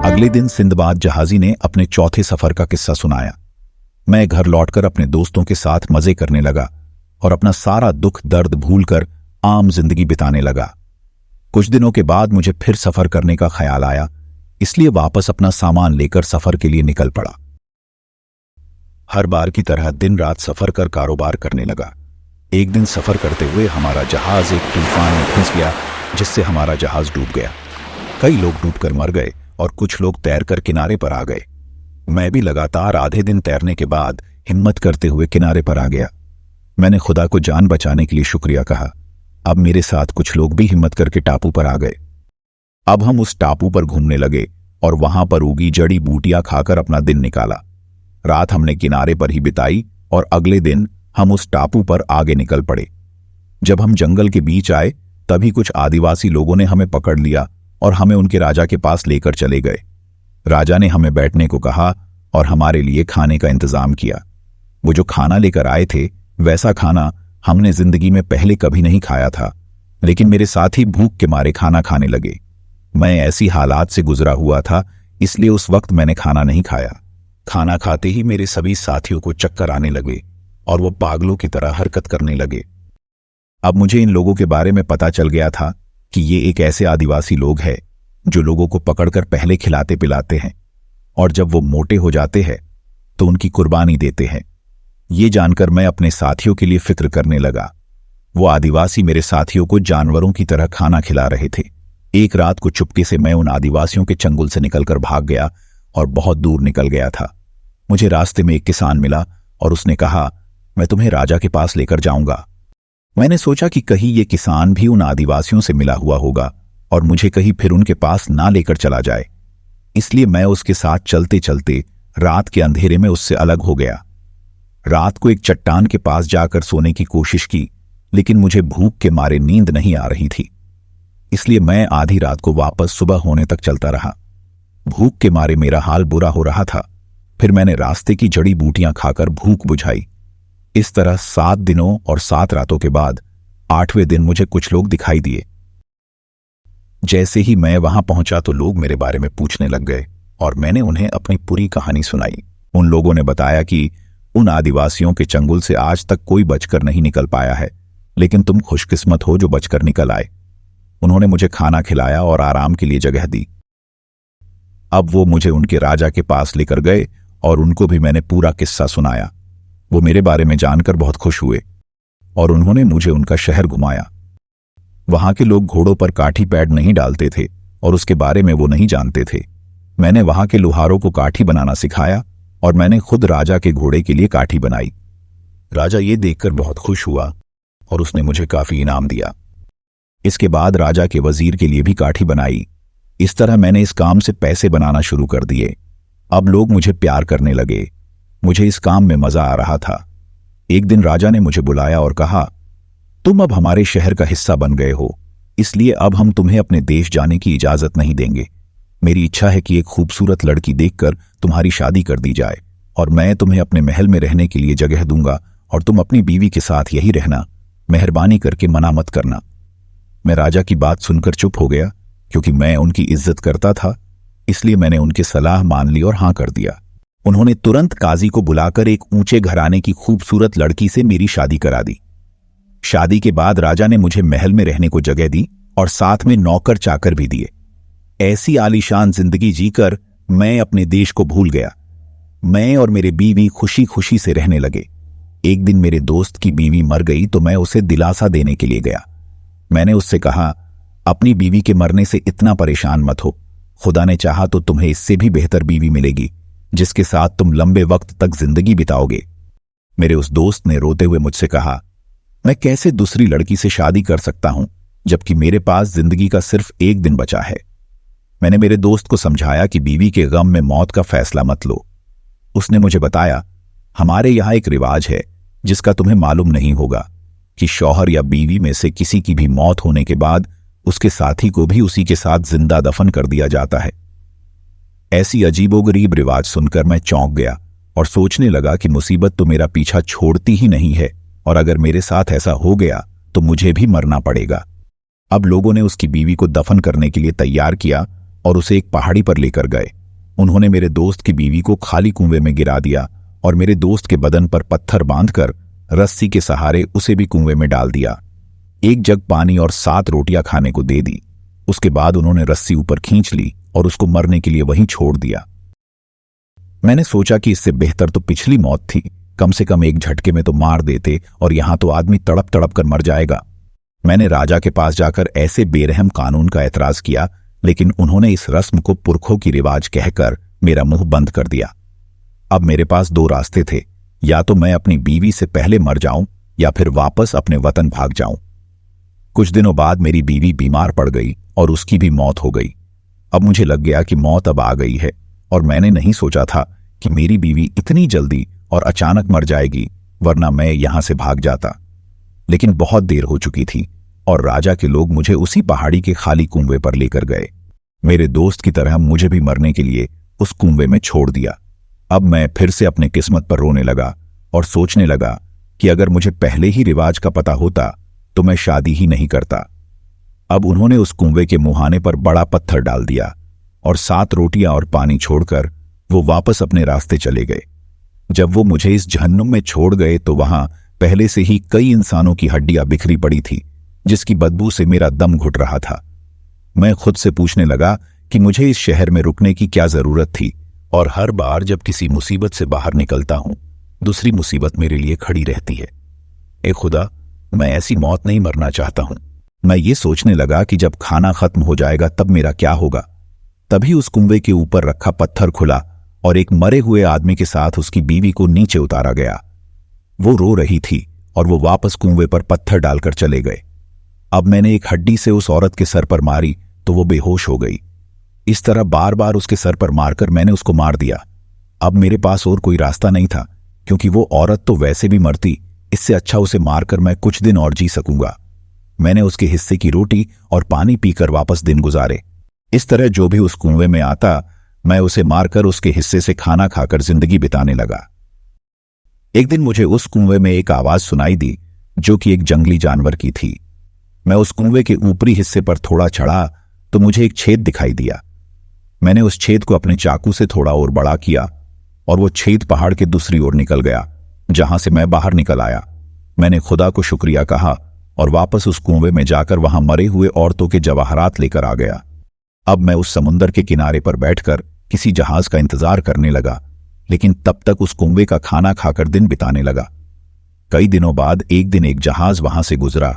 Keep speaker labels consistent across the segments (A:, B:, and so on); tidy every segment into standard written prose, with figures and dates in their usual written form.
A: अगले दिन सिंदबाद जहाजी ने अपने चौथे सफर का किस्सा सुनाया। मैं घर लौटकर अपने दोस्तों के साथ मजे करने लगा और अपना सारा दुख दर्द भूलकर आम जिंदगी बिताने लगा। कुछ दिनों के बाद मुझे फिर सफर करने का ख्याल आया, इसलिए वापस अपना सामान लेकर सफर के लिए निकल पड़ा। हर बार की तरह दिन रात सफर कर कारोबार करने लगा। एक दिन सफर करते हुए हमारा जहाज एक तूफान में फंस गया, जिससे हमारा जहाज डूब गया। कई लोग डूबकर मर गए और कुछ लोग तैरकर किनारे पर आ गए। मैं भी लगातार आधे दिन तैरने के बाद हिम्मत करते हुए किनारे पर आ गया। मैंने खुदा को जान बचाने के लिए शुक्रिया कहा। अब मेरे साथ कुछ लोग भी हिम्मत करके टापू पर आ गए। अब हम उस टापू पर घूमने लगे और वहां पर उगी जड़ी बूटियां खाकर अपना दिन निकाला। रात हमने किनारे पर ही बिताई और अगले दिन हम उस टापू पर आगे निकल पड़े। जब हम जंगल के बीच आए तभी कुछ आदिवासी लोगों ने हमें पकड़ लिया और हमें उनके राजा के पास लेकर चले गए। राजा ने हमें बैठने को कहा और हमारे लिए खाने का इंतजाम किया। वो जो खाना लेकर आए थे वैसा खाना हमने जिंदगी में पहले कभी नहीं खाया था, लेकिन मेरे साथी भूख के मारे खाना खाने लगे। मैं ऐसी हालात से गुजरा हुआ था, इसलिए उस वक्त मैंने खाना नहीं खाया। खाना खाते ही मेरे सभी साथियों को चक्कर आने लगे और वो पागलों की तरह हरकत करने लगे। अब मुझे इन लोगों के बारे में पता चल गया था कि ये एक ऐसे आदिवासी लोग हैं जो लोगों को पकड़कर पहले खिलाते पिलाते हैं और जब वो मोटे हो जाते हैं तो उनकी कुर्बानी देते हैं। ये जानकर मैं अपने साथियों के लिए फिक्र करने लगा। वो आदिवासी मेरे साथियों को जानवरों की तरह खाना खिला रहे थे। एक रात को चुपके से मैं उन आदिवासियों के चंगुल से निकलकर भाग गया और बहुत दूर निकल गया था। मुझे रास्ते में एक किसान मिला और उसने कहा, मैं तुम्हें राजा के पास लेकर जाऊंगा। मैंने सोचा कि कहीं ये किसान भी उन आदिवासियों से मिला हुआ होगा और मुझे कहीं फिर उनके पास ना लेकर चला जाए, इसलिए मैं उसके साथ चलते चलते रात के अंधेरे में उससे अलग हो गया। रात को एक चट्टान के पास जाकर सोने की कोशिश की, लेकिन मुझे भूख के मारे नींद नहीं आ रही थी, इसलिए मैं आधी रात को वापस सुबह होने तक चलता रहा। भूख के मारे मेरा हाल बुरा हो रहा था। फिर मैंने रास्ते की जड़ी बूटियां खाकर भूख बुझाई। इस तरह 7 दिनों और 7 रातों के बाद 8वें दिन मुझे कुछ लोग दिखाई दिए। जैसे ही मैं वहां पहुंचा तो लोग मेरे बारे में पूछने लग गए और मैंने उन्हें अपनी पूरी कहानी सुनाई। उन लोगों ने बताया कि उन आदिवासियों के चंगुल से आज तक कोई बचकर नहीं निकल पाया है, लेकिन तुम खुशकिस्मत हो जो बचकर निकल आए। उन्होंने मुझे खाना खिलाया और आराम के लिए जगह दी। अब वो मुझे उनके राजा के पास लेकर गए और उनको भी मैंने पूरा किस्सा सुनाया। वो मेरे बारे में जानकर बहुत खुश हुए और उन्होंने मुझे उनका शहर घुमाया। वहां के लोग घोड़ों पर काठी पैड नहीं डालते थे और उसके बारे में वो नहीं जानते थे। मैंने वहां के लुहारों को काठी बनाना सिखाया और मैंने खुद राजा के घोड़े के लिए काठी बनाई। राजा ये देखकर बहुत खुश हुआ और उसने मुझे काफी इनाम दिया। इसके बाद राजा के वजीर के लिए भी काठी बनाई। इस तरह मैंने इस काम से पैसे बनाना शुरू कर दिए। अब लोग मुझे प्यार करने लगे। मुझे इस काम में मजा आ रहा था। एक दिन राजा ने मुझे बुलाया और कहा, तुम अब हमारे शहर का हिस्सा बन गए हो, इसलिए अब हम तुम्हें अपने देश जाने की इजाजत नहीं देंगे। मेरी इच्छा है कि एक खूबसूरत लड़की देखकर तुम्हारी शादी कर दी जाए और मैं तुम्हें अपने महल में रहने के लिए जगह दूंगा और तुम अपनी बीवी के साथ यही रहना। मेहरबानी करके मना मत करना। मैं राजा की बात सुनकर चुप हो गया, क्योंकि मैं उनकी इज्जत करता था, इसलिए मैंने उनकी सलाह मान ली और हां कर दिया। उन्होंने तुरंत काजी को बुलाकर एक ऊंचे घराने की खूबसूरत लड़की से मेरी शादी करा दी। शादी के बाद राजा ने मुझे महल में रहने को जगह दी और साथ में नौकर चाकर भी दिए। ऐसी आलीशान जिंदगी जीकर मैं अपने देश को भूल गया। मैं और मेरे बीवी खुशी खुशी से रहने लगे। एक दिन मेरे दोस्त की बीवी मर गई तो मैं उसे दिलासा देने के लिए गया। मैंने उससे कहा, अपनी बीवी के मरने से इतना परेशान मत हो। खुदा ने चाहा तो तुम्हें इससे भी बेहतर बीवी मिलेगी, जिसके साथ तुम लंबे वक्त तक जिंदगी बिताओगे। मेरे उस दोस्त ने रोते हुए मुझसे कहा, मैं कैसे दूसरी लड़की से शादी कर सकता हूं जबकि मेरे पास जिंदगी का सिर्फ एक दिन बचा है। मैंने मेरे दोस्त को समझाया कि बीवी के गम में मौत का फैसला मत लो। उसने मुझे बताया, हमारे यहां एक रिवाज है जिसका तुम्हें मालूम नहीं होगा कि शौहर या बीवी में से किसी की भी मौत होने के बाद उसके साथी को भी उसी के साथ जिंदा दफन कर दिया जाता है। ऐसी अजीबोगरीब रिवाज सुनकर मैं चौंक गया और सोचने लगा कि मुसीबत तो मेरा पीछा छोड़ती ही नहीं है, और अगर मेरे साथ ऐसा हो गया तो मुझे भी मरना पड़ेगा। अब लोगों ने उसकी बीवी को दफन करने के लिए तैयार किया और उसे एक पहाड़ी पर लेकर गए। उन्होंने मेरे दोस्त की बीवी को खाली कुएं में गिरा दिया और मेरे दोस्त के बदन पर पत्थर बांधकर रस्सी के सहारे उसे भी कुएं में डाल दिया। एक जग पानी और 7 रोटियां खाने को दे दी। उसके बाद उन्होंने रस्सी ऊपर खींच ली और उसको मरने के लिए वहीं छोड़ दिया। मैंने सोचा कि इससे बेहतर तो पिछली मौत थी, कम से कम एक झटके में तो मार देते, और यहां तो आदमी तड़प तड़प कर मर जाएगा। मैंने राजा के पास जाकर ऐसे बेरहम कानून का ऐतराज किया, लेकिन उन्होंने इस रस्म को पुरखों की रिवाज कहकर मेरा मुंह बंद कर दिया। अब मेरे पास 2 रास्ते थे, या तो मैं अपनी बीवी से पहले मर जाऊं या फिर वापस अपने वतन भाग जाऊं। कुछ दिनों बाद मेरी बीवी बीमार पड़ गई और उसकी भी मौत हो गई। अब मुझे लग गया कि मौत अब आ गई है, और मैंने नहीं सोचा था कि मेरी बीवी इतनी जल्दी और अचानक मर जाएगी, वरना मैं यहां से भाग जाता। लेकिन बहुत देर हो चुकी थी और राजा के लोग मुझे उसी पहाड़ी के खाली कुएं पर लेकर गए। मेरे दोस्त की तरह मुझे भी मरने के लिए उस कुएं में छोड़ दिया। अब मैं फिर से अपने किस्मत पर रोने लगा और सोचने लगा कि अगर मुझे पहले ही रिवाज का पता होता तो मैं शादी ही नहीं करता। अब उन्होंने उस कुएं के मुहाने पर बड़ा पत्थर डाल दिया और 7 रोटियां और पानी छोड़कर वो वापस अपने रास्ते चले गए। जब वो मुझे इस जहन्नुम में छोड़ गए तो वहां पहले से ही कई इंसानों की हड्डियां बिखरी पड़ी थी, जिसकी बदबू से मेरा दम घुट रहा था। मैं खुद से पूछने लगा कि मुझे इस शहर में रुकने की क्या जरूरत थी, और हर बार जब किसी मुसीबत से बाहर निकलता हूं, दूसरी मुसीबत मेरे लिए खड़ी रहती है। ए खुदा, मैं ऐसी मौत नहीं मरना चाहता हूं। मैं ये सोचने लगा कि जब खाना खत्म हो जाएगा तब मेरा क्या होगा। तभी उस कुएं के ऊपर रखा पत्थर खुला और एक मरे हुए आदमी के साथ उसकी बीवी को नीचे उतारा गया। वो रो रही थी और वो वापस कुएं पर पत्थर डालकर चले गए। अब मैंने एक हड्डी से उस औरत के सर पर मारी तो वो बेहोश हो गई। इस तरह बार बार उसके सर पर मारकर मैंने उसको मार दिया। अब मेरे पास और कोई रास्ता नहीं था, क्योंकि वो औरत तो वैसे भी मरती, इससे अच्छा उसे मारकर मैं कुछ दिन और जी सकूंगा। मैंने उसके हिस्से की रोटी और पानी पीकर वापस दिन गुजारे। इस तरह जो भी उस कुएं में आता, मैं उसे मारकर उसके हिस्से से खाना खाकर जिंदगी बिताने लगा। एक दिन मुझे उस कुएं में एक आवाज सुनाई दी, जो कि एक जंगली जानवर की थी। मैं उस कुएं के ऊपरी हिस्से पर थोड़ा चढ़ा तो मुझे एक छेद दिखाई दिया। मैंने उस छेद को अपने चाकू से थोड़ा और बड़ा किया और वो छेद पहाड़ के दूसरी ओर निकल गया, जहां से मैं बाहर निकल आया। मैंने खुदा को शुक्रिया कहा और वापस उस कुएं में जाकर वहां मरे हुए औरतों के जवाहरात लेकर आ गया। अब मैं उस समुंदर के किनारे पर बैठकर किसी जहाज का इंतजार करने लगा, लेकिन तब तक उस कुएं का खाना खाकर दिन बिताने लगा। कई दिनों बाद एक दिन एक जहाज वहां से गुजरा।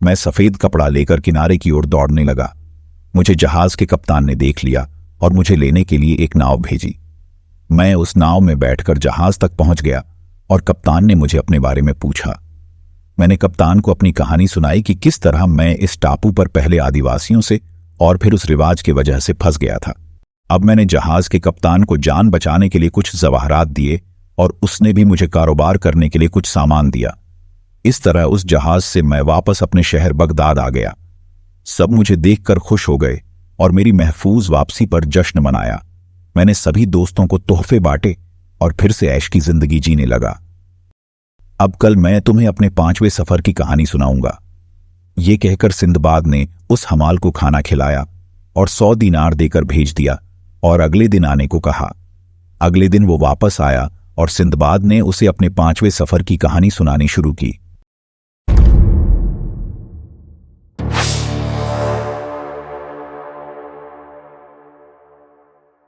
A: मैं सफेद कपड़ा लेकर किनारे की ओर दौड़ने लगा। मुझे जहाज के कप्तान ने देख लिया और मुझे लेने के लिए एक नाव भेजी। मैं उस नाव में बैठकर जहाज तक पहुंच गया और कप्तान ने मुझे अपने बारे में पूछा। मैंने कप्तान को अपनी कहानी सुनाई कि किस तरह मैं इस टापू पर पहले आदिवासियों से और फिर उस रिवाज की वजह से फंस गया था। अब मैंने जहाज के कप्तान को जान बचाने के लिए कुछ जवाहरात दिए और उसने भी मुझे कारोबार करने के लिए कुछ सामान दिया। इस तरह उस जहाज से मैं वापस अपने शहर बगदाद आ गया। सब मुझे देखकर खुश हो गए और मेरी महफूज वापसी पर जश्न मनाया। मैंने सभी दोस्तों को तोहफे बांटे और फिर से ऐश की जिंदगी जीने लगा। अब कल मैं तुम्हें अपने 5वें सफर की कहानी सुनाऊंगा। ये कहकर सिंदबाद ने उस हमाल को खाना खिलाया और 100 दीनार देकर भेज दिया और अगले दिन आने को कहा। अगले दिन वो वापस आया और सिंदबाद ने उसे अपने 5वें सफर की कहानी सुनानी शुरू की।